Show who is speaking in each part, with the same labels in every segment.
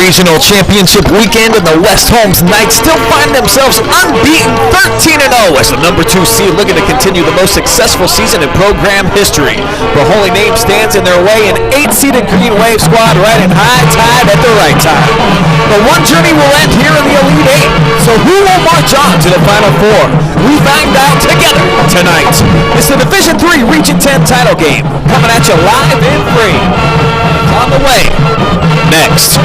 Speaker 1: regional championship weekend, and the West Holmes Knights still find themselves unbeaten 13-0 as the number 2 seed looking to continue the most successful season in program history. The Holy Name stands in their way, an 8-seeded Green Wave squad riding high tide at the right time. The one journey will end here in the Elite Eight, so who will march on to the Final Four? We find out together tonight. It's the Division III Region 10 title game, coming at you live and free. On the way, next.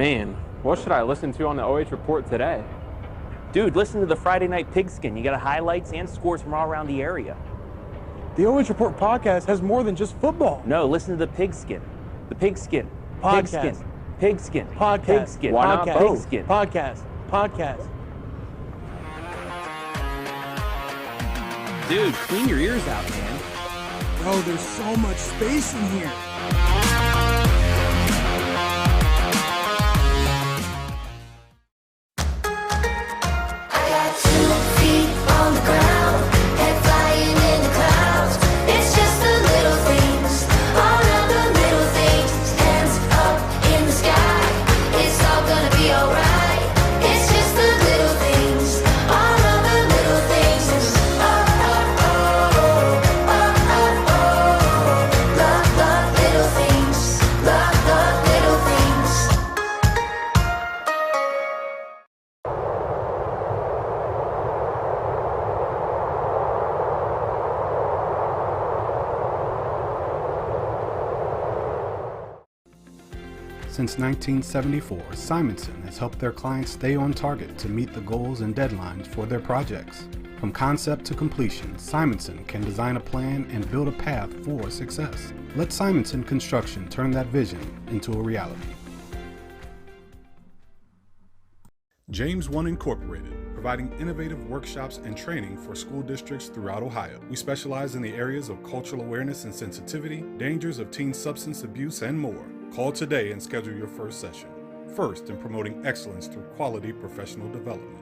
Speaker 2: Man, what should I listen to on the OH Report today? Dude, listen to the Friday Night Pigskin. You got highlights and scores from all around the area.
Speaker 3: The OH Report podcast has more than just football.
Speaker 2: No, listen to the Pigskin. The Pigskin.
Speaker 3: Podcast.
Speaker 2: Pigskin. Pigskin.
Speaker 3: Podcast.
Speaker 2: Pigskin.
Speaker 3: Why
Speaker 2: not
Speaker 3: not
Speaker 2: Pigskin?
Speaker 3: Podcast. Podcast.
Speaker 2: Dude, clean your ears out, man.
Speaker 3: Bro, there's so much space in here.
Speaker 4: Since 1974, Simonson has helped their clients stay on target to meet the goals and deadlines for their projects. From concept to completion, Simonson can design a plan and build a path for success. Let Simonson Construction turn that vision into a reality. James One Incorporated, providing innovative workshops and training for school districts throughout Ohio. We specialize in the areas of cultural awareness and sensitivity, dangers of teen substance abuse, and more. Call today and schedule your first session. First in promoting excellence through quality professional development.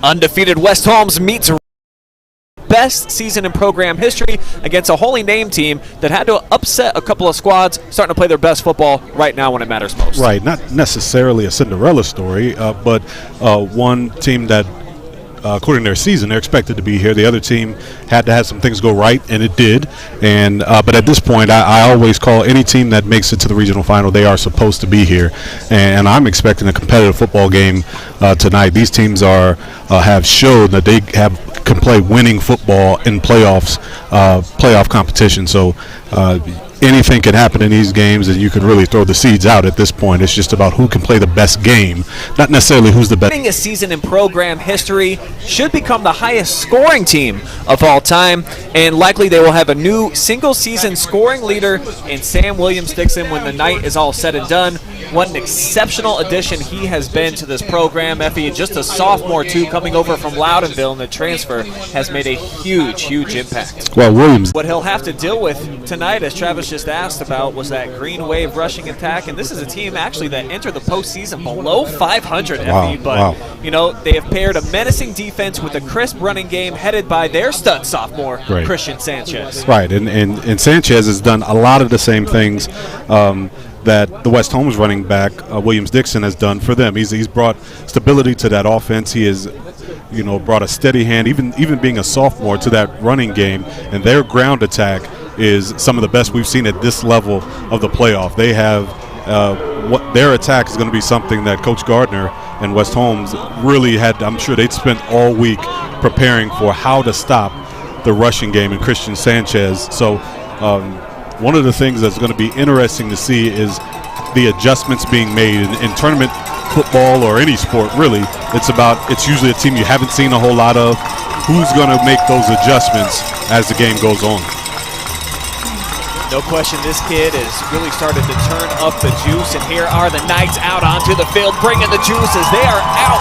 Speaker 1: Undefeated West Holmes meets best season in program history against a Holy Name team that had to upset a couple of squads starting to play their best football right now when it matters most.
Speaker 4: Right, not necessarily a Cinderella story, but one team that, according to their season, they're expected to be here. The other team had to have some things go right, and it did. And but at this point, I always call any team that makes it to the regional final, they are supposed to be here. And I'm expecting a competitive football game tonight. These teams have showed that they can play winning football in playoff competition. So anything can happen in these games, and you can really throw the seeds out at this point. It's just about who can play the best game, not necessarily who's the best.
Speaker 1: Winning a season in program history should become the highest scoring team of all time, and likely they will have a new single-season scoring leader in Sam Williams-Dixon when the night is all said and done. What an exceptional addition he has been to this program. Effie, just a sophomore, too, coming over from Loudonville, and the transfer has made a huge, huge impact.
Speaker 4: Well, Williams.
Speaker 1: What he'll have to deal with tonight, as Travis just asked about, was that green wave rushing attack, and this is a team actually that entered the postseason below 500.
Speaker 4: Wow,
Speaker 1: but you know, they have paired a menacing defense with a crisp running game headed by their stud sophomore,
Speaker 4: right,
Speaker 1: Christian Sanchez.
Speaker 4: Right, and Sanchez has done a lot of the same things that the West Holmes running back Williams-Dixon has done for them. He's brought stability to that offense. He has, brought a steady hand, even being a sophomore, to that running game, and their ground attack is some of the best we've seen at this level of the playoff. They have what their attack is going to be something that Coach Gardner and West Holmes really had. I'm sure they'd spent all week preparing for how to stop the rushing game in Christian Sanchez. So one of the things that's going to be interesting to see is the adjustments being made in tournament football or any sport, really. It's usually a team you haven't seen a whole lot of. Who's going to make those adjustments as the game goes on?
Speaker 1: No question, this kid has really started to turn up the juice, and here are the Knights out onto the field, bringing the juice as they are out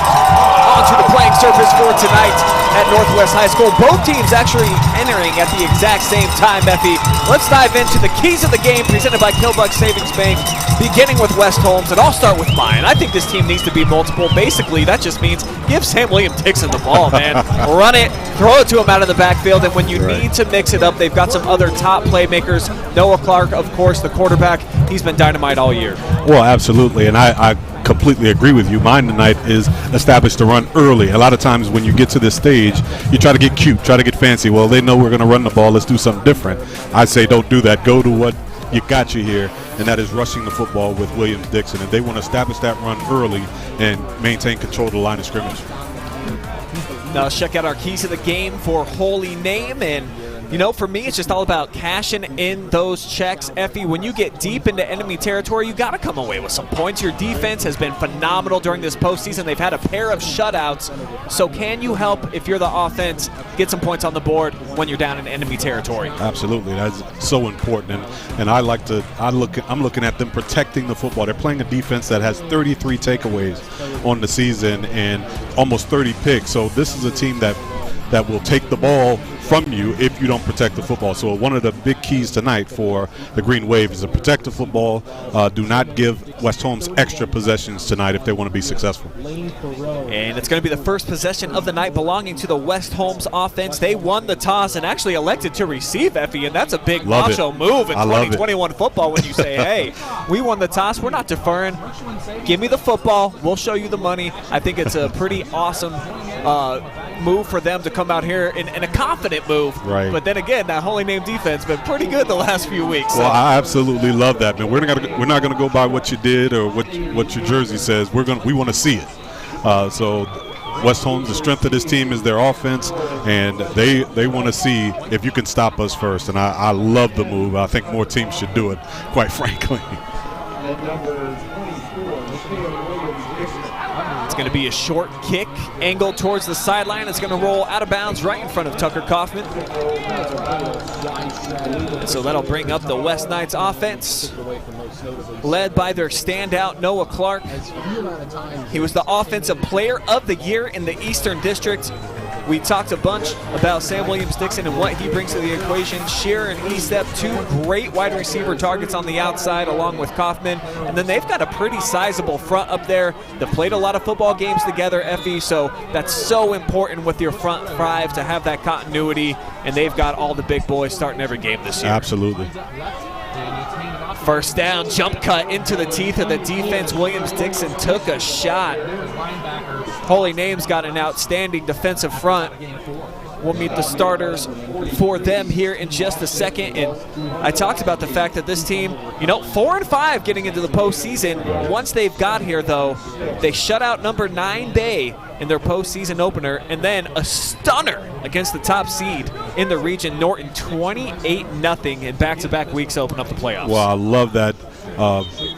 Speaker 1: onto the playing surface for tonight at Northwest High School. Both teams actually entering at the exact same time, Effie. Let's dive into the keys of the game presented by Killbuck Savings Bank, beginning with West Holmes, and I'll start with mine. I think this team needs to be multiple. Basically, that just means give Sam Williams-Dixon the ball, man. Run it, throw it to him out of the backfield, and when you need to mix it up, they've got some other top playmakers. Noah Clark, of course, the quarterback. He's been dynamite all year. Well,
Speaker 4: absolutely, and I completely agree with you. Mine tonight is establish the run early. A lot of times when you get to this stage, you try to get cute, try to get fancy. Well, they know we're going to run the ball. Let's do something different. I say don't do that. Go to what you got you here, and that is rushing the football with Williams-Dixon. And they want to establish that run early and maintain control of the line of scrimmage.
Speaker 1: Now let's check out our keys of the game for Holy Name. And for me, it's just all about cashing in those checks. Effie, when you get deep into enemy territory, you got to come away with some points. Your defense has been phenomenal during this postseason. They've had a pair of shutouts. So can you help, if you're the offense, get some points on the board when you're down in enemy territory?
Speaker 4: Absolutely. That's so important. And I'm looking at them protecting the football. They're playing a defense that has 33 takeaways on the season and almost 30 picks. So this is a team that will take the ball from you if you don't protect the football. So one of the big keys tonight for the Green Wave is to protect the football. Do not give West Holmes extra possessions tonight if they want to be successful.
Speaker 1: And it's going to be the first possession of the night belonging to the West Holmes offense. They won the toss and actually elected to receive, Effie, and that's a big macho move in 2021 football when you say, hey, we won the toss, we're not deferring. Give me the football, we'll show you the money. I think it's a pretty awesome move for them to come out here in a confident move. Right. But then again, that Holy Name defense been pretty good the last few weeks.
Speaker 4: Well, I absolutely love that, man. We're not going to go by what you did or what your jersey says. We want to see it. So West Holmes, the strength of this team is their offense, and they want to see if you can stop us first. And I love the move. I think more teams should do it, quite frankly.
Speaker 1: It's going to be a short kick, angled towards the sideline. It's going to roll out of bounds right in front of Tucker Kaufman. And so that'll bring up the West Knights offense, led by their standout Noah Clark. He was the Offensive Player of the Year in the Eastern District We talked a bunch about Sam Williams-Dixon and what he brings to the equation. Shearer and Estep, two great wide receiver targets on the outside along with Kaufman. And then they've got a pretty sizable front up there. They've played a lot of football games together, Effie, so that's so important with your front five to have that continuity. And they've got all the big boys starting every game this year.
Speaker 4: Absolutely.
Speaker 1: First down, jump cut into the teeth of the defense. Williams-Dixon took a shot. Holy Name's got an outstanding defensive front. We'll meet the starters for them here in just a second. And I talked about the fact that this team, 4-5 getting into the postseason. Once they've got here, though, they shut out number 9 Bay in their postseason opener, and then a stunner against the top seed in the region, Norton, 28-0 in back-to-back weeks to open up the playoffs.
Speaker 4: Well, I love that,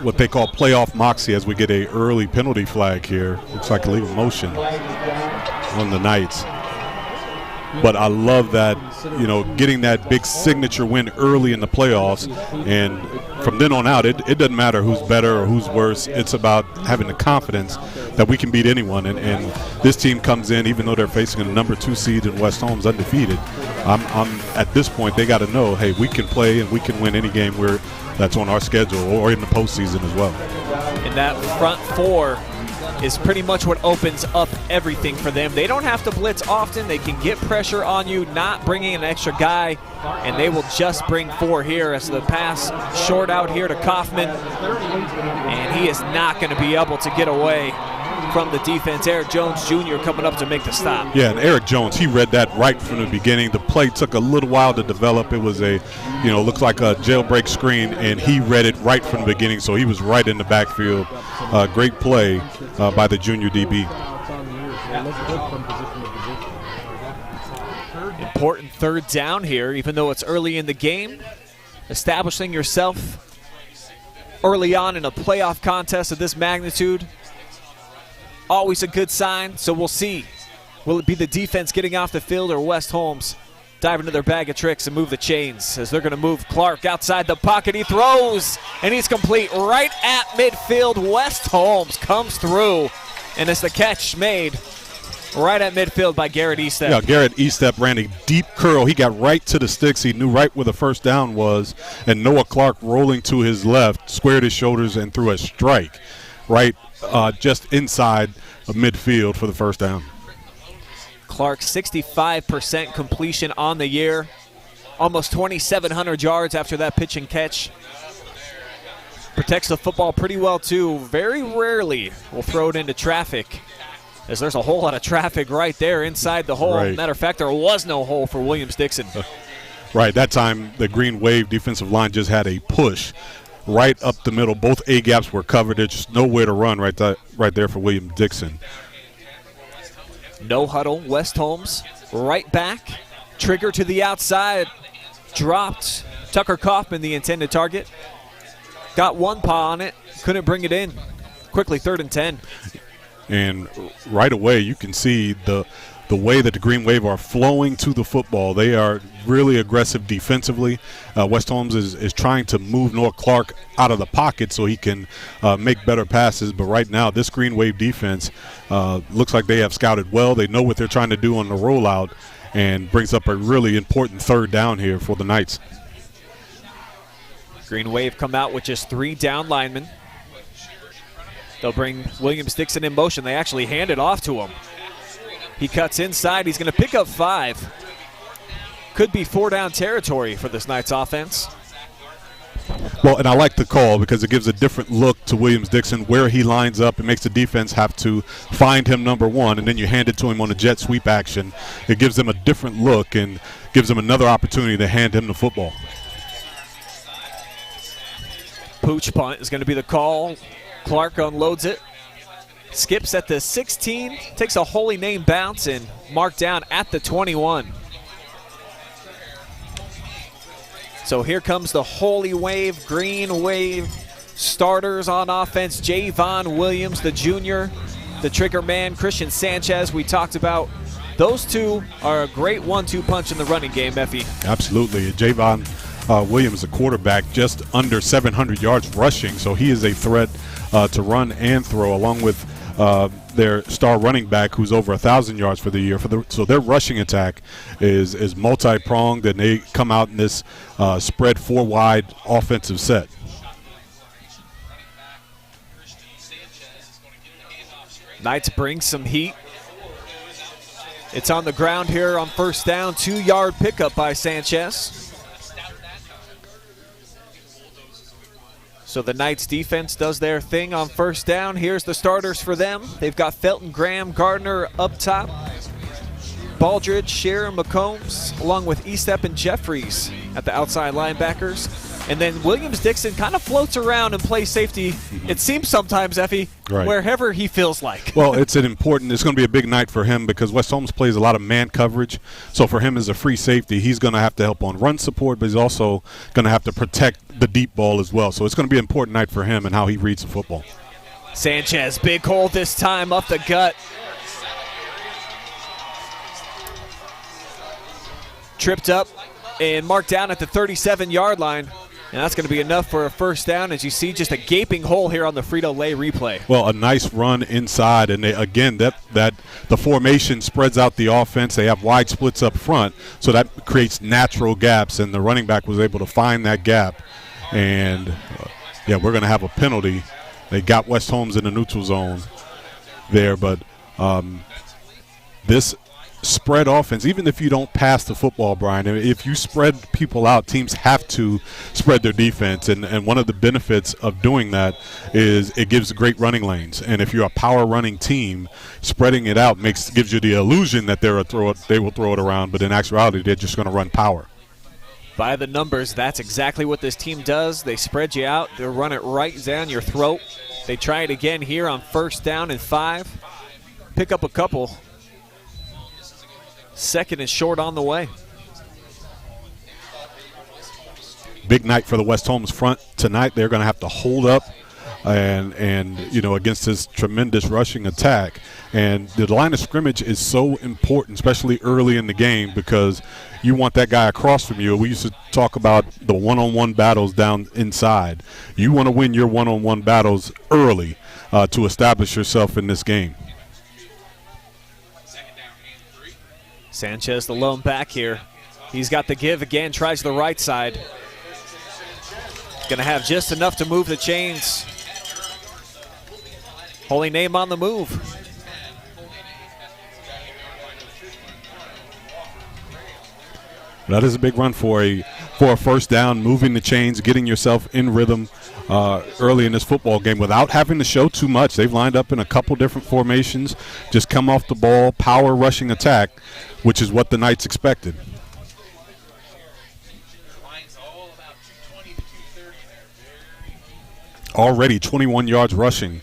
Speaker 4: what they call playoff moxie, as we get a early penalty flag here. Looks like illegal motion on the Knights. But I love that, getting that big signature win early in the playoffs. And from then on out, it doesn't matter who's better or who's worse. It's about having the confidence that we can beat anyone. And this team comes in, even though they're facing a number 2 seed in West Holmes, undefeated. I'm at this point, they got to know, hey, we can play and we can win any game that's on our schedule or in the postseason as well.
Speaker 1: And that front four is pretty much what opens up everything for them. They don't have to blitz often. They can get pressure on you, not bringing an extra guy, and they will just bring 4 here as the pass short out here to Kaufman, and he is not going to be able to get away from the defense. Eric Jones Jr. coming up to make the stop.
Speaker 4: Yeah, and Eric Jones, he read that right from the beginning. The play took a little while to develop. It was looks like a jailbreak screen, and he read it right from the beginning, so he was right in the backfield. Great play by the junior DB.
Speaker 1: Important third down here, even though it's early in the game. Establishing yourself early on in a playoff contest of this magnitude, always a good sign, so we'll see. Will it be the defense getting off the field or West Holmes dive into their bag of tricks and move the chains as they're going to move Clark outside the pocket. He throws, and he's complete right at midfield. West Holmes comes through, and it's the catch made right at midfield by Garrett Estep.
Speaker 4: Yeah, Garrett Estep ran a deep curl. He got right to the sticks. He knew right where the first down was, and Noah Clark rolling to his left, squared his shoulders and threw a strike right just inside of midfield for the first down.
Speaker 1: Clark, 65% completion on the year, almost 2,700 yards after that pitch and catch. Protects the football pretty well, too. Very rarely will throw it into traffic, as there's a whole lot of traffic right there inside the hole.
Speaker 4: Right.
Speaker 1: Matter of fact, there was no hole for Williams-Dixon.
Speaker 4: Right, that time the Green Wave defensive line just had a push right up the middle. Both A-gaps were covered. There's just nowhere to run right there for Williams-Dixon.
Speaker 1: No huddle, West Holmes right back. Trigger to the outside. Dropped Tucker Kaufman, the intended target. Got one paw on it. Couldn't bring it in. Quickly 3rd and 10.
Speaker 4: And right away you can see the way that the Green Wave are flowing to the football. They are really aggressive defensively. West Holmes is trying to move Noah Clark out of the pocket so he can make better passes. But right now this Green Wave defense looks like they have scouted well. They know what they're trying to do on the rollout, and brings up a really important 3rd down here for the Knights.
Speaker 1: Green Wave come out with just 3 down linemen. They'll bring Williams-Dixon in motion. They actually hand it off to him. He cuts inside. He's going to pick up 5. Could be 4-down territory for this Knights offense.
Speaker 4: Well, and I like the call because it gives a different look to Williams-Dixon where he lines up. It makes the defense have to find him number 1, and then you hand it to him on a jet sweep action. It gives them a different look and gives them another opportunity to hand him the football.
Speaker 1: Pooch punt is going to be the call. Clark unloads it. Skips at the 16, takes a Holy Name bounce and marked down at the 21. So here comes the Holy Wave, Green Wave starters on offense. Javon Williams, the junior, the trigger man, Christian Sanchez. We talked about those two are a great 1-2 punch in the running game, Effie.
Speaker 4: Absolutely. Javon Williams, a quarterback, just under 700 yards rushing, so he is a threat to run and throw, along with their star running back who's over 1,000 yards for the year. So their rushing attack is multi-pronged, and they come out in this spread four-wide offensive set.
Speaker 1: Knights bring some heat. It's on the ground here on first down. 2-yard pickup by Sanchez. So the Knights defense does their thing on first down. Here's the starters for them. They've got Felton, Graham, Gardner up top. Baldridge, Scherer, McCombs, along with Estep and Jeffries at the outside linebackers. And then Williams-Dixon kind of floats around and plays safety, it seems sometimes, Effie,
Speaker 4: right,
Speaker 1: wherever he feels like.
Speaker 4: Well, it's going to be a big night for him because West Holmes plays a lot of man coverage. So for him as a free safety, he's going to have to help on run support, but he's also going to have to protect the deep ball as well. So it's going to be an important night for him and how he reads the football.
Speaker 1: Sanchez, big hole this time up the gut. Tripped up and marked down at the 37-yard line. And that's going to be enough for a first down. As you see, just a gaping hole here on the Frito Lay replay.
Speaker 4: Well, a nice run inside, and the formation spreads out the offense. They have wide splits up front, so that creates natural gaps, and the running back was able to find that gap. And, we're going to have a penalty. They got West Holmes in the neutral zone there, but this spread offense, even if you don't pass the football, Brian, if you spread people out, teams have to spread their defense, and one of the benefits of doing that is it gives great running lanes. And if you're a power running team, spreading it out gives you the illusion that they will throw it around, but in actuality they're just going to run power.
Speaker 1: By the numbers, that's exactly what this team does. They spread you out, they run it right down your throat. They try it again here on first down and 5. Pick up a couple. Second and short on the way.
Speaker 4: Big night for the West Holmes front tonight. They're going to have to hold up and against this tremendous rushing attack. And the line of scrimmage is so important, especially early in the game, because you want that guy across from you. We used to talk about the one-on-one battles down inside. You want to win your one-on-one battles early to establish yourself in this game.
Speaker 1: Sanchez, the lone back here. He's got the give again, tries the right side. Going to have just enough to move the chains. Holy Name on the move.
Speaker 4: That is a big run for a first down, moving the chains, getting yourself in rhythm early in this football game without having to show too much. They've lined up in a couple different formations, just come off the ball, power rushing attack, which is what the Knights expected. Already 21 yards rushing.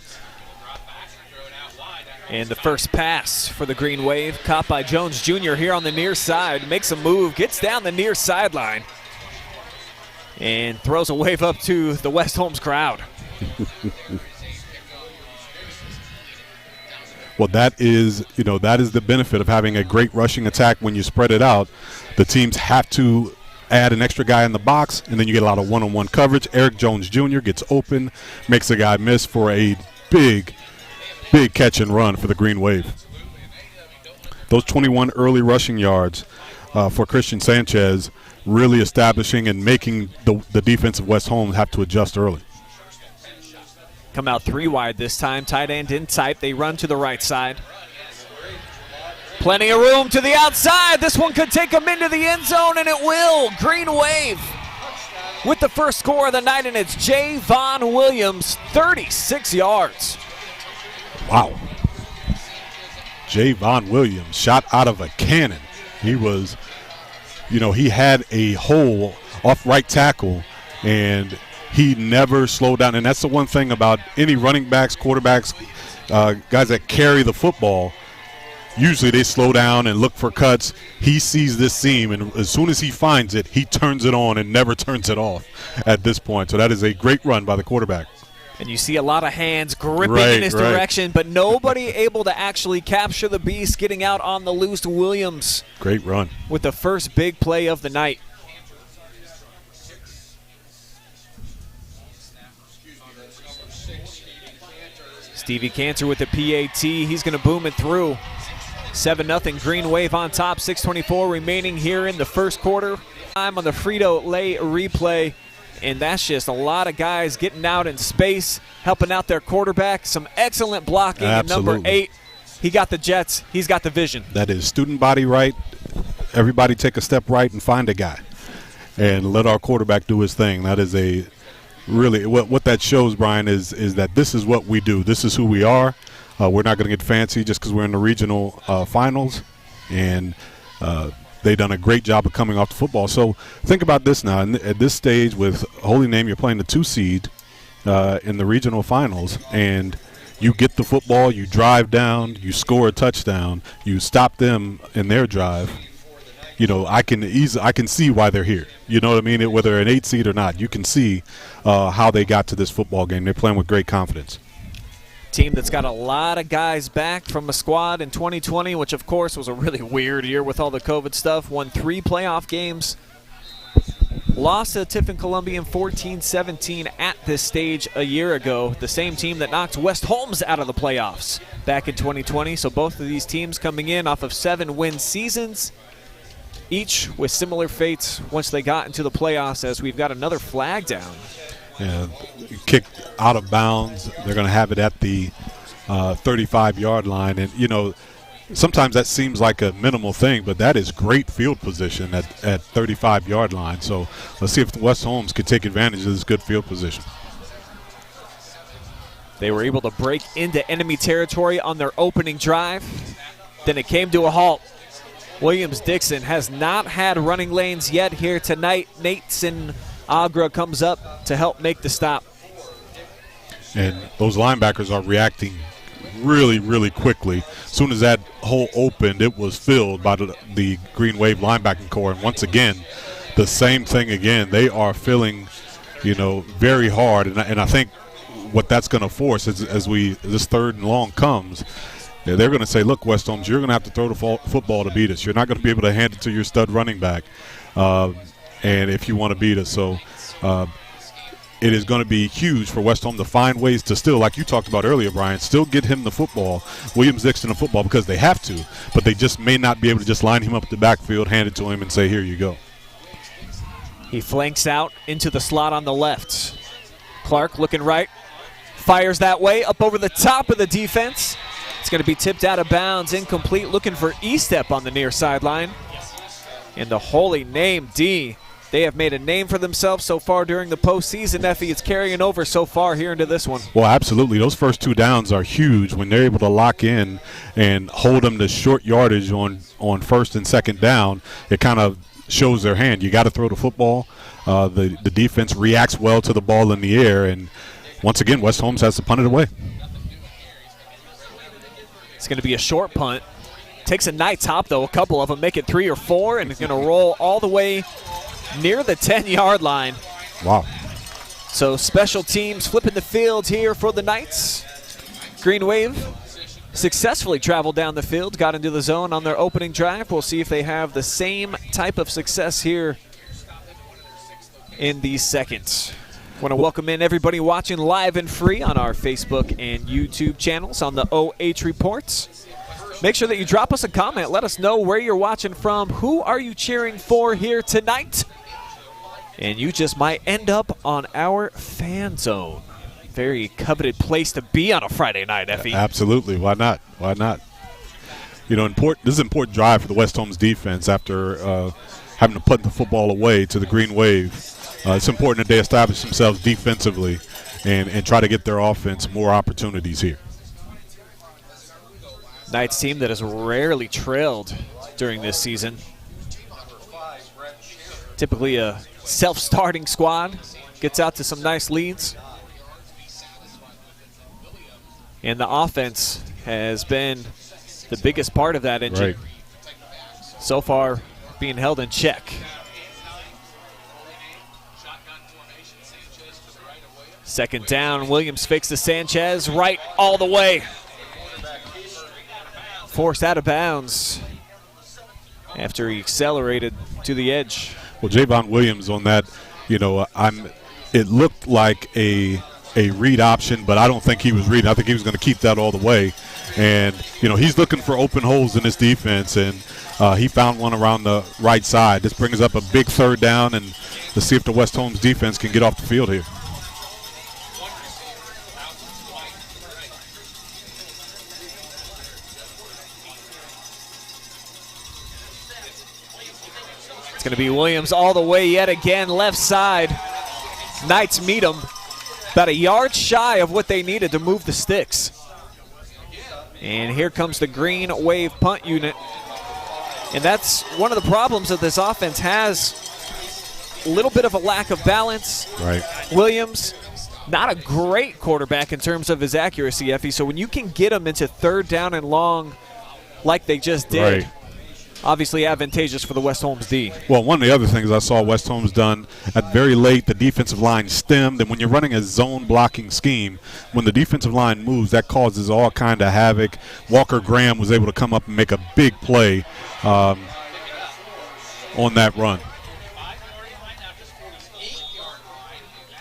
Speaker 1: And the first pass for the Green Wave, caught by Jones Jr. here on the near side. Makes a move, gets down the near sideline, and throws a wave up to the West Holmes crowd.
Speaker 4: Well, that is the benefit of having a great rushing attack when you spread it out. The teams have to add an extra guy in the box, and then you get a lot of one-on-one coverage. Eric Jones Jr. gets open, makes a guy miss for a big catch and run for the Green Wave. Those 21 early rushing yards for Christian Sanchez really establishing and making the defense of West Holmes have to adjust early.
Speaker 1: Come out 3 wide this time, tight end in tight. They run to the right side. Plenty of room to the outside. This one could take them into the end zone, and it will. Green Wave with the first score of the night, and it's Javon Williams, 36 yards.
Speaker 4: Wow. Javon Williams shot out of a cannon. He was, he had a hole off right tackle, and he never slowed down. And that's the one thing about any running backs, quarterbacks, guys that carry the football. Usually they slow down and look for cuts. He sees this seam, and as soon as he finds it, he turns it on and never turns it off at this point. So that is a great run by the quarterback.
Speaker 1: And you see a lot of hands gripping in his direction, but nobody able to actually capture the beast, getting out on the loose. Williams.
Speaker 4: Great run.
Speaker 1: With the first big play of the night. Stevie Cantor with the PAT. He's going to boom it through. 7-0 Green Wave on top. 6:24 remaining here in the first quarter. I'm on the Frito Lay replay, and that's just a lot of guys getting out in space, helping out their quarterback. Some excellent blocking.
Speaker 4: Absolutely.
Speaker 1: Number 8, he got the jets. He's got the vision.
Speaker 4: That is student body right. Everybody take a step right and find a guy, and let our quarterback do his thing. That is a really what that shows, Brian, is that this is what we do. This is who we are. We're not going to get fancy just because we're in the regional finals, and they've done a great job of coming off the football. So think about this now. At this stage with Holy Name, you're playing the 2 seed in the regional finals, and you get the football, you drive down, you score a touchdown, you stop them in their drive. You know, I can see why they're here. You know what I mean? Whether they're an 8 seed or not, you can see how they got to this football game. They're playing with great confidence.
Speaker 1: Team that's got a lot of guys back from a squad in 2020, which of course was a really weird year with all the COVID stuff. Won 3 playoff games. Lost to Tiffin Columbian 14-17 at this stage a year ago. The same team that knocked West Holmes out of the playoffs back in 2020. So both of these teams coming in off of 7-win seasons, each with similar fates once they got into the playoffs, as we've got another flag down.
Speaker 4: Yeah, kicked out of bounds. They're going to have it at the 35-yard line. And, you know, sometimes that seems like a minimal thing, but that is great field position at 35-yard line. So let's see if West Holmes could take advantage of this good field position.
Speaker 1: They were able to break into enemy territory on their opening drive. Then it came to a halt. Williams-Dixon has not had running lanes yet here tonight. Nathan Agra comes up to help make the stop.
Speaker 4: And those linebackers are reacting really, really quickly. As soon as that hole opened, it was filled by the Green Wave linebacking core. And once again, the same thing again. They are filling, you know, very hard. And I think what that's going to force is as this 3rd and long comes, they're going to say, look, West Holmes, you're going to have to throw the football to beat us. You're not going to be able to hand it to your stud running back and if you want to beat us. So it is going to be huge for West Holmes to find ways to still, like you talked about earlier, Brian, still get him the football, Williams-Dixon the football, because they have to. But they just may not be able to just line him up at the backfield, hand it to him, and say, here you go.
Speaker 1: He flanks out into the slot on the left. Clark looking right. Fires that way, up over the top of the defense. It's going to be tipped out of bounds, incomplete, looking for E-step on the near sideline. And the Holy Name D, they have made a name for themselves so far during the postseason. Effie, it's carrying over so far here into this one.
Speaker 4: Well, absolutely. Those first 2 downs are huge when they're able to lock in and hold them to short yardage on 1st and 2nd down. It kind of shows their hand. You got to throw the football. The defense reacts well to the ball in the air, and once again, West Holmes has to punt it away.
Speaker 1: It's going to be a short punt. Takes a nice hop, though. A couple of them make it 3 or 4, and it's going to roll all the way near the 10-yard line.
Speaker 4: Wow.
Speaker 1: So special teams flipping the field here for the Knights. Green Wave successfully traveled down the field, got into the zone on their opening drive. We'll see if they have the same type of success here in the second. I want to welcome in everybody watching live and free on our Facebook and YouTube channels on the OH Reports. Make sure that you drop us a comment. Let us know where you're watching from. Who are you cheering for here tonight? And you just might end up on our fan zone. Very coveted place to be on a Friday night, Effie.
Speaker 4: Absolutely. Why not? Why not? You know, this is an important drive for the West Holmes defense after having to put the football away to the Green Wave. It's important that they establish themselves defensively and try to get their offense more opportunities here.
Speaker 1: Knights team that has rarely trailed during this season. Typically a self-starting squad. Gets out to some nice leads. And the offense has been the biggest part of that engine.
Speaker 4: Right.
Speaker 1: So far being held in check. Second down, Williams fakes to Sanchez, right all the way. Forced out of bounds after he accelerated to the edge.
Speaker 4: Well, Javon Williams on that, you know, it looked like a a read option, but I don't think he was reading. I think he was going to keep that all the way. And, he's looking for open holes in this defense, and he found one around the right side. This brings up a big third down, and let's see if the West Holmes defense can get off the field here.
Speaker 1: It's going to be Williams all the way yet again, left side. Knights meet him about a yard shy of what they needed to move the sticks. And here comes the green wave punt unit. And that's one of the problems that this offense has. A little bit of a lack of balance.
Speaker 4: Right.
Speaker 1: Williams, not a great quarterback in terms of his accuracy, Effie. So when you can get him into third down and long like they just did,
Speaker 4: right,
Speaker 1: obviously advantageous for the West Holmes D.
Speaker 4: Well, one of the other things I saw West Holmes done at very late, the defensive line stemmed, and when you're running a zone blocking scheme, when the defensive line moves, that causes all kind of havoc. Walker Graham was able to come up and make a big play on that run.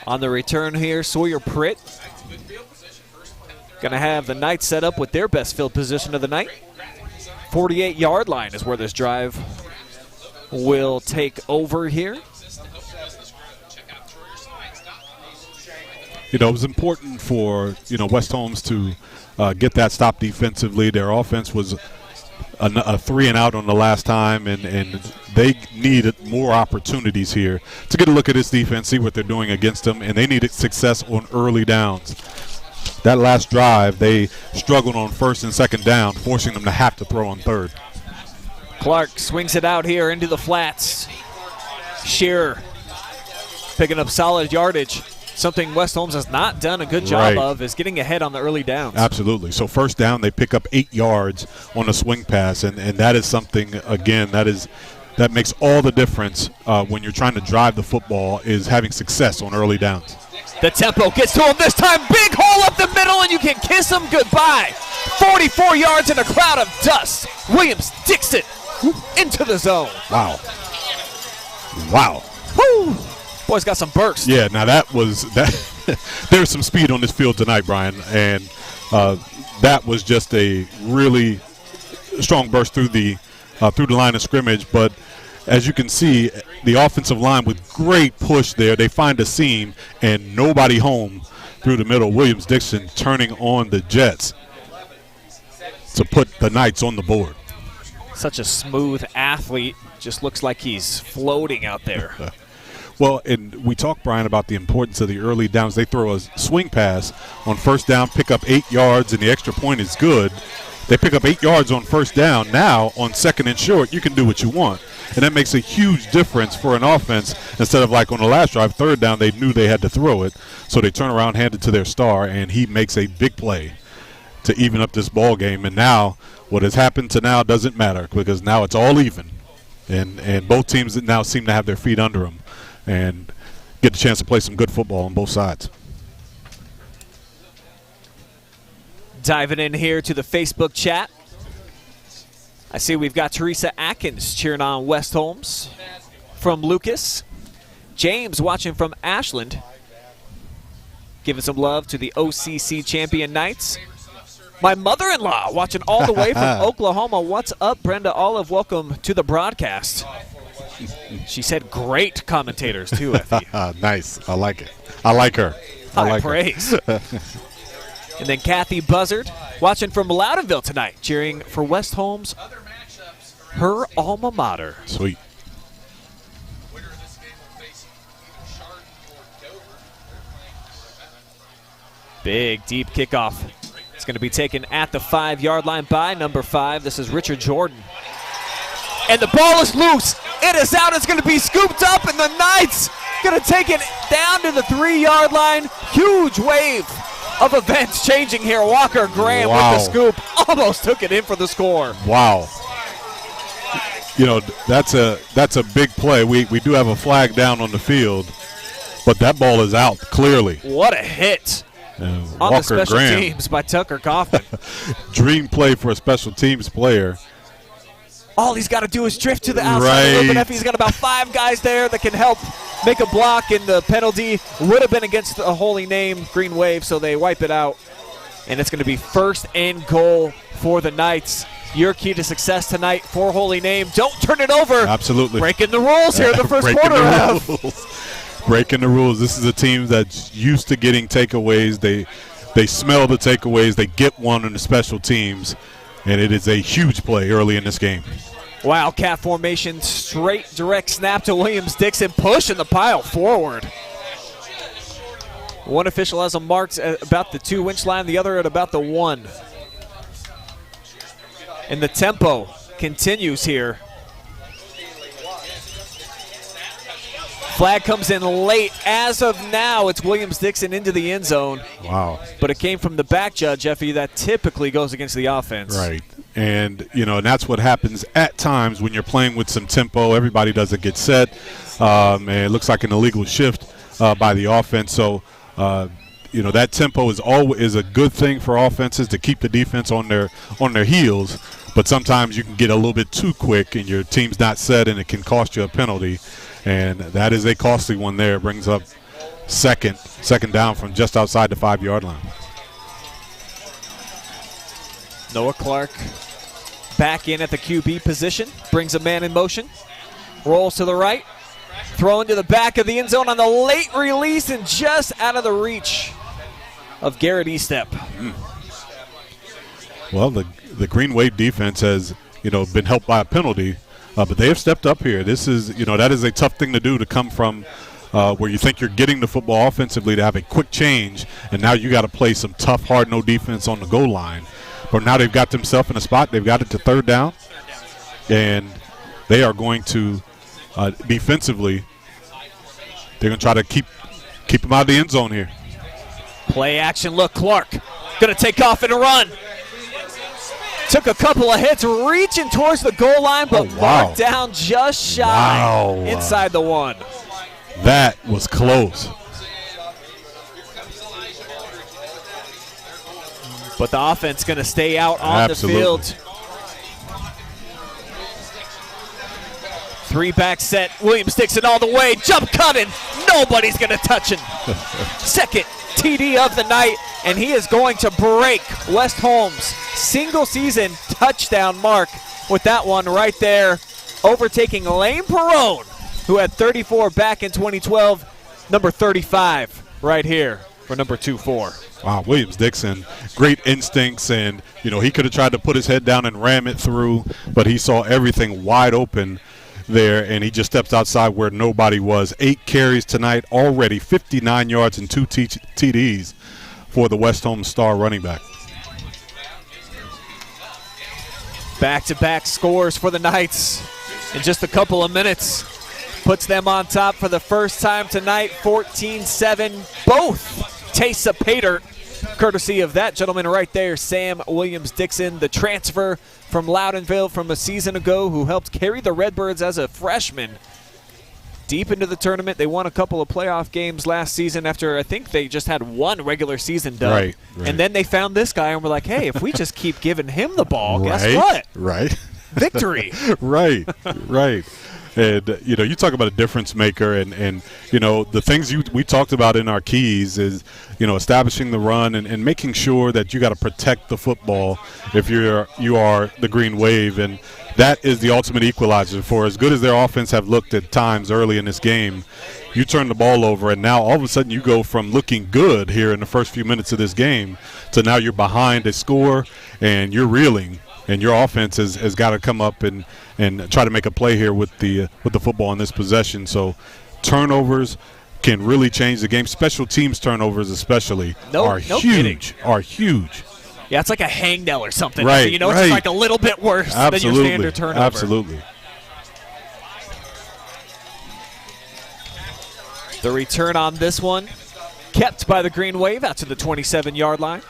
Speaker 1: On the return here, Sawyer Pritt going to have the Knights set up with their best field position of the night. 48-yard line is where this drive will take over here.
Speaker 4: It was important for, West Holmes to get that stop defensively. Their offense was a 3-and-out on the last time, and they needed more opportunities here to get a look at this defense, see what they're doing against them, and they needed success on early downs. That last drive, they struggled on first and second down, forcing them to have to throw on third.
Speaker 1: Clark swings it out here into the flats. Shearer picking up solid yardage. Something West Holmes has not done a good job of is getting ahead on the early downs.
Speaker 4: Absolutely. So first down, they pick up 8 yards on a swing pass, and that is something, again, that makes all the difference when you're trying to drive the football, is having success on early downs.
Speaker 1: The tempo gets to him this time. Big hole up the middle, and you can kiss him goodbye. 44 yards in a cloud of dust. Williams dicks it into the zone.
Speaker 4: Wow.
Speaker 1: Woo! Boy's got some burst.
Speaker 4: Yeah, now that. There's some speed on this field tonight, Brian, and that was just a really strong burst through the line of scrimmage. But as you can see, the offensive line with great push there. They find a seam and nobody home through the middle. Williams Dixon turning on the Jets to put the Knights on the board.
Speaker 1: Such a smooth athlete. Just looks like he's floating out there.
Speaker 4: Well, and we talked, Brian, about the importance of the early downs. They throw a swing pass on first down, pick up 8 yards, and the extra point is good. They pick up 8 yards on first down. Now, on second and short, you can do what you want. And that makes a huge difference for an offense. Instead of like on the last drive, third down, they knew they had to throw it. So they turn around, hand it to their star, and he makes a big play to even up this ball game. And now what has happened to now doesn't matter, because now it's all even. And both teams now seem to have their feet under them and get the chance to play some good football on both sides.
Speaker 1: Diving in here to the Facebook chat. I see we've got Teresa Atkins cheering on West Holmes from Lucas. James watching from Ashland, giving some love to the OCC champion Knights. My mother-in-law watching all the way from Oklahoma. What's up, Brenda Olive? Welcome to the broadcast. She said great commentators, too, Effie.
Speaker 4: Nice. I like it. I like her.
Speaker 1: High praise. And then Kathy Buzzard watching from Loudonville tonight, cheering for West Holmes, her alma mater.
Speaker 4: Sweet.
Speaker 1: Big, deep kickoff. It's going to be taken at the 5-yard line by number 5. This is Richard Jordan. And the ball is loose. It is out. It's going to be scooped up, and the Knights going to take it down to the 3-yard line. Huge wave of events changing here. Walker Graham with the scoop. Almost took it in for the score.
Speaker 4: Wow. You know, that's a big play. We do have a flag down on the field, but that ball is out clearly.
Speaker 1: What a hit. On the special teams by Tucker Kaufman.
Speaker 4: Dream play for a special teams player.
Speaker 1: All he's got to do is drift to the outside a little bit. He's got about 5 guys there that can help make a block, and the penalty would have been against the Holy Name Green Wave, so they wipe it out. And it's going to be 1st and goal for the Knights. Your key to success tonight for Holy Name. Don't turn it over.
Speaker 5: Absolutely.
Speaker 1: Breaking the rules here in the first
Speaker 5: Breaking
Speaker 1: quarter.
Speaker 5: the rules. Breaking the rules. This is a team that's used to getting takeaways. They smell the takeaways. They get one in the special teams, and it is a huge play early in this game.
Speaker 1: Wildcat formation, straight direct snap to Williams-Dixon, pushing the pile forward. One official has them marked at about the 2-inch line, the other at about the 1. And the tempo continues here. Flag comes in late. As of now, it's Williams-Dixon into the end zone.
Speaker 5: Wow.
Speaker 1: But it came from the back judge, Effie. That typically goes against the offense.
Speaker 5: Right. And, and that's what happens at times when you're playing with some tempo. Everybody doesn't get set. And it looks like an illegal shift by the offense. So, that tempo is a good thing for offenses to keep the defense on their heels. But sometimes you can get a little bit too quick and your team's not set, and it can cost you a penalty. And that is a costly one there. It brings up second down from just outside the 5-yard line.
Speaker 1: Noah Clark back in at the QB position, brings a man in motion, rolls to the right, throw into the back of the end zone on the late release and just out of the reach of Garrett Estep.
Speaker 5: Well, the Green Wave defense has, been helped by a penalty, but they have stepped up here. This is, that is a tough thing to do, to come from where you think you're getting the football offensively to have a quick change, and now you got to play some tough, hard-no defense on the goal line. But now they've got themselves in a spot. They've got it to 3rd down, and they are going to defensively, they're going to try to keep them out of the end zone here.
Speaker 1: Play action look. Clark going to take off and run. Took a couple of hits, reaching towards the goal line, but marked down just shy inside the 1.
Speaker 5: That was close.
Speaker 1: But the offense going to stay out on the field. 3-back set. Williams-Dixon all the way. Jump cutting. Nobody's going to touch him. Second TD of the night, and he is going to break West Holmes' single-season touchdown mark with that one right there, overtaking Lane Perrone, who had 34 back in 2012, number 35 right here for number 24.
Speaker 5: Wow, Williams-Dixon, great instincts, and, he could have tried to put his head down and ram it through, but he saw everything wide open there, and he just steps outside where nobody was. 8 carries tonight, already 59 yards and 2 TDs for the West Holmes star running back.
Speaker 1: Back-to-back scores for the Knights in just a couple of minutes. Puts them on top for the first time tonight, 14-7. Both tastes of pay dirt, courtesy of that gentleman right there, Sam Williams-Dixon, the transfer from Loudonville from a season ago, who helped carry the Redbirds as a freshman deep into the tournament. They won a couple of playoff games last season after I think they just had one regular season done.
Speaker 5: Right.
Speaker 1: And then they found this guy and were like, hey, if we just keep giving him the ball, guess what?
Speaker 5: Right.
Speaker 1: Victory.
Speaker 5: Right. And, you talk about a difference maker, and the things we talked about in our keys is, establishing the run and making sure that you got to protect the football if you are the Green Wave. And that is the ultimate equalizer. For as good as their offense have looked at times early in this game, you turn the ball over, and now all of a sudden you go from looking good here in the first few minutes of this game to now you're behind a score and you're reeling. And your offense has got to come up and try to make a play here with the football in this possession. So turnovers can really change the game. Special teams turnovers especially are huge.
Speaker 1: Yeah, it's like a hangnail or something.
Speaker 5: Right,
Speaker 1: It's just like a little bit worse than your standard turnover.
Speaker 5: Absolutely.
Speaker 1: The return on this one kept by the Green Wave out to the 27-yard line.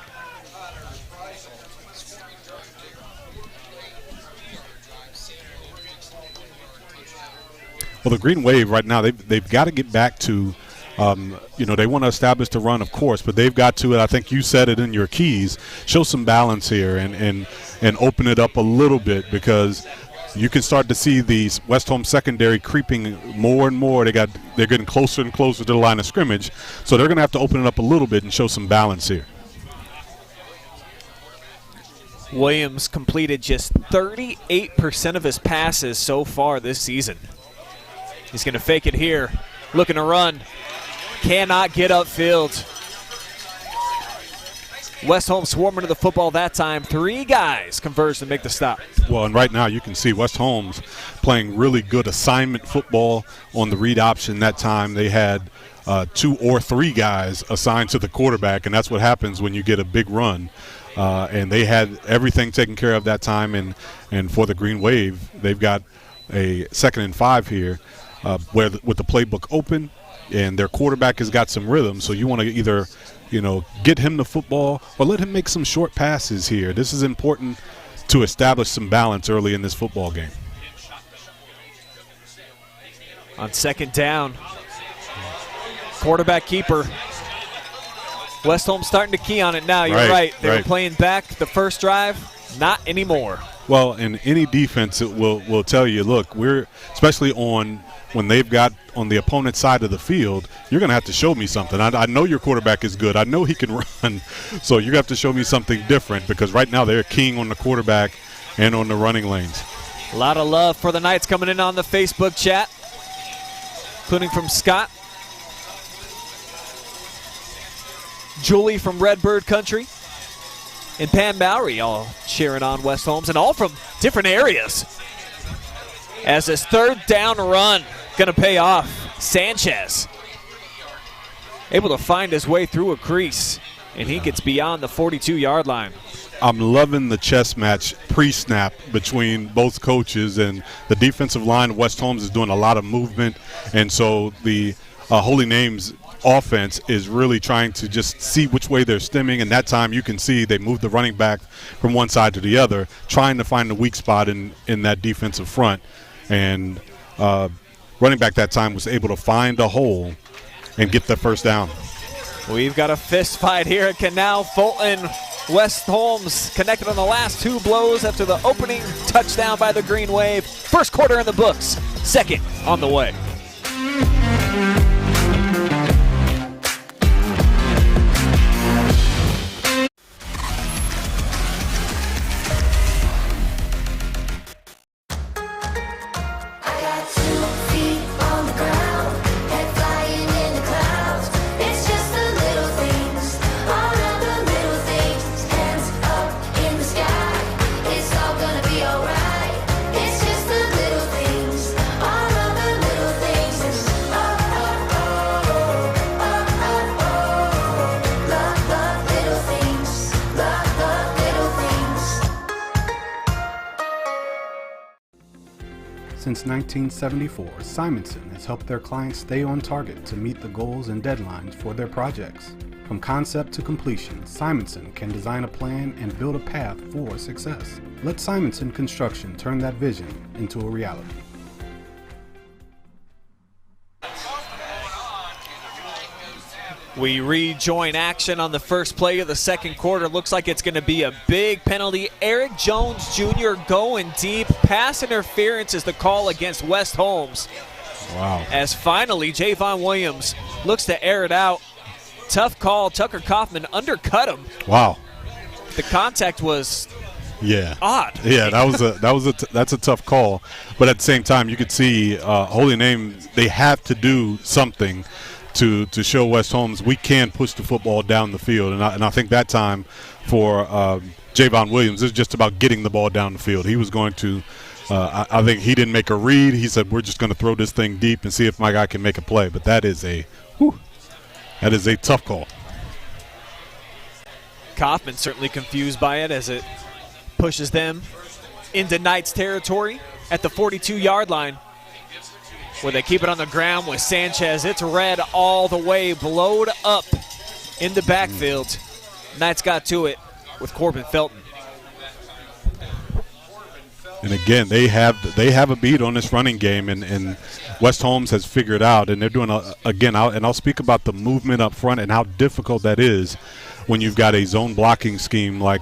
Speaker 5: Well, the Green Wave right now, they've got to get back to, they want to establish the run, of course, but they've got to, I think you said it in your keys, show some balance here and open it up a little bit, because you can start to see the West Holmes secondary creeping more and more. They're getting closer and closer to the line of scrimmage, so they're going to have to open it up a little bit and show some balance here.
Speaker 1: Williams completed just 38% of his passes so far this season. He's going to fake it here, looking to run. Cannot get upfield. West Holmes swarming to the football that time. 3 guys converge to make the stop.
Speaker 5: Well, and right now you can see West Holmes playing really good assignment football on the read option. That time they had 2 or 3 guys assigned to the quarterback, and that's what happens when you get a big run. And they had everything taken care of that time, and for the Green Wave, they've got a 2nd and 5 here with the playbook open, and their quarterback has got some rhythm, so you want to either get him the football or let him make some short passes here. This is important to establish some balance early in this football game.
Speaker 1: On 2nd down, quarterback keeper. West Holmes starting to key on it now. You're right. They were playing back the first drive. Not anymore.
Speaker 5: Well, in any defense, it will tell you, look, we're especially when they've got on the opponent's side of the field, you're going to have to show me something. I know your quarterback is good. I know he can run. So you have to show me something different, because right now they're keying on the quarterback and on the running lanes.
Speaker 1: A lot of love for the Knights coming in on the Facebook chat, including from Scott. Julie from Redbird Country, and Pam Bowery all cheering on West Holmes, and all from different areas. As his 3rd down run going to pay off. Sanchez able to find his way through a crease, and he gets beyond the 42-yard line.
Speaker 5: I'm loving the chess match pre-snap between both coaches, and the defensive line of West Holmes is doing a lot of movement, and so the Holy Names offense is really trying to just see which way they're stemming, and that time you can see they move the running back from one side to the other, trying to find the weak spot in that defensive front. And running back that time was able to find a hole and get the 1st down.
Speaker 1: We've got a fist fight here at Canal Fulton. West Holmes connected on the last 2 blows after the opening touchdown by the Green Wave. 1st quarter in the books, 2nd on the way.
Speaker 4: Since 1974, Simonson has helped their clients stay on target to meet the goals and deadlines for their projects. From concept to completion, Simonson can design a plan and build a path for success. Let Simonson Construction turn that vision into a reality.
Speaker 1: We rejoin action on the first play of the 2nd quarter. Looks like it's going to be a big penalty. Eric Jones Jr. going deep. Pass interference is the call against West Holmes.
Speaker 5: Wow.
Speaker 1: As finally Javon Williams looks to air it out. Tough call. Tucker Kaufman undercut him.
Speaker 5: Wow.
Speaker 1: The contact was odd.
Speaker 5: Yeah, that's a tough call. But at the same time, you could see Holy Name, they have to do something to show West Holmes we can push the football down the field. And I think that time for Javon Williams, it's just about getting the ball down the field. He was going to I think he didn't make a read. He said, we're just going to throw this thing deep and see if my guy can make a play. But that is a tough call.
Speaker 1: Kaufman certainly confused by it as it pushes them into Knights territory at the 42-yard line, where they keep it on the ground with Sanchez. It's red all the way, blowed up in the backfield. Knights got to it with Corbin Felton.
Speaker 5: And again, they have a beat on this running game, and West Holmes has figured out, and they're doing I'll speak about the movement up front and how difficult that is when you've got a zone blocking scheme like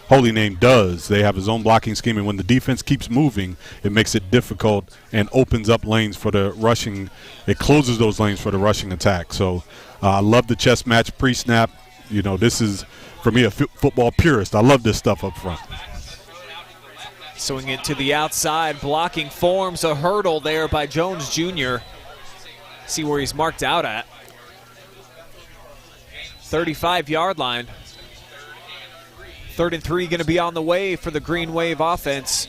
Speaker 5: Holy Name does. They have his own blocking scheme, and when the defense keeps moving, it makes it difficult and opens up lanes for the rushing. It closes those lanes for the rushing attack. So I love the chess match pre-snap. You know, this is, for me, a football purist. I love this stuff up front.
Speaker 1: Swing it to the outside, blocking forms a hurdle there by Jones Jr. See where he's marked out at. 35-yard line. 3rd and 3 going to be on the way for the Green Wave offense.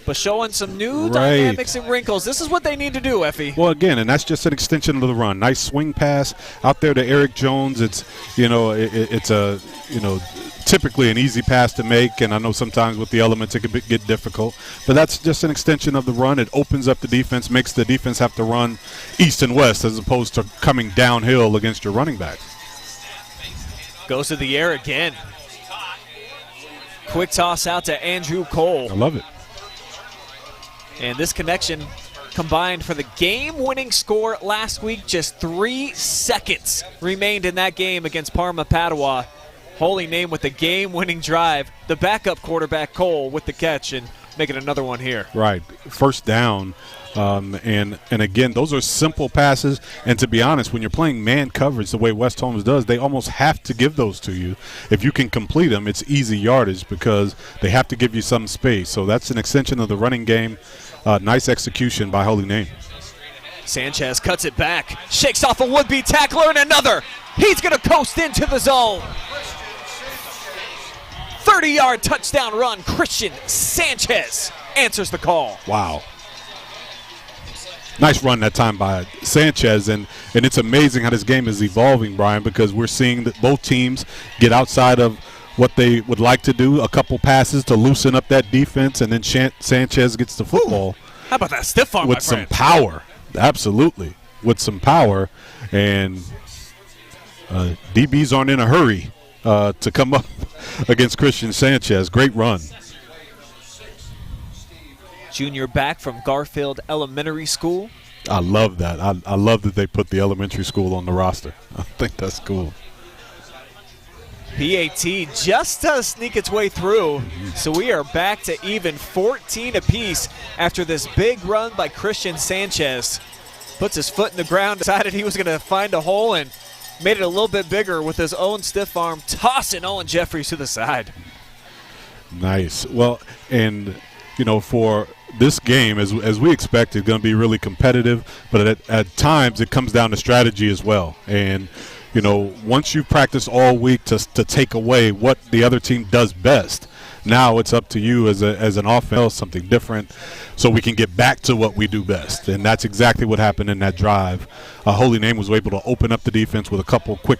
Speaker 1: But showing some new dynamics and wrinkles. This is what they need to do, Effie.
Speaker 5: Well, again, and that's just an extension of the run. Nice swing pass out there to Eric Jones. It's, it's a, typically an easy pass to make, and I know sometimes with the elements it can get difficult. But that's just an extension of the run. It opens up the defense, makes the defense have to run east and west as opposed to coming downhill against your running back.
Speaker 1: Goes to the air again. Quick toss out to Andrew Cole.
Speaker 5: I love it.
Speaker 1: And this connection combined for the game-winning score last week. Just 3 seconds remained in that game against Parma Padua. Holy Name with the game-winning drive. The backup quarterback, Cole, with the catch and making another one here.
Speaker 5: Right. First down. And again, those are simple passes. And to be honest, when you're playing man coverage the way West Holmes does, they almost have to give those to you. If you can complete them, it's easy yardage because they have to give you some space. So that's an extension of the running game. Nice execution by Holy Name.
Speaker 1: Sanchez cuts it back, shakes off a would-be tackler, and another. He's going to coast into the zone. 30-yard touchdown run. Christian Sanchez answers the call.
Speaker 5: Wow. Nice run that time by Sanchez, and it's amazing how this game is evolving, Brian, because we're seeing that both teams get outside of what they would like to do, a couple passes to loosen up that defense, and then Sanchez gets the football.
Speaker 1: How about that stiff arm,
Speaker 5: with some power? Absolutely, with some power, and DBs aren't in a hurry to come up against Christian Sanchez. Great run.
Speaker 1: Junior back from Garfield Elementary School.
Speaker 5: I love that. I love that they put the elementary school on the roster. I think that's cool.
Speaker 1: PAT just does sneak its way through, so we are back to even 14 apiece after this big run by Christian Sanchez. Puts his foot in the ground, decided he was going to find a hole, and made it a little bit bigger with his own stiff arm, tossing Owen Jeffries to the side.
Speaker 5: Nice. Well, and, for this game, as we expected, going to be really competitive, but at times it comes down to strategy as well. And, once you practice all week to take away what the other team does best, now it's up to you as an offense, something different, so we can get back to what we do best. And that's exactly what happened in that drive. Holy Name was able to open up the defense with a couple quick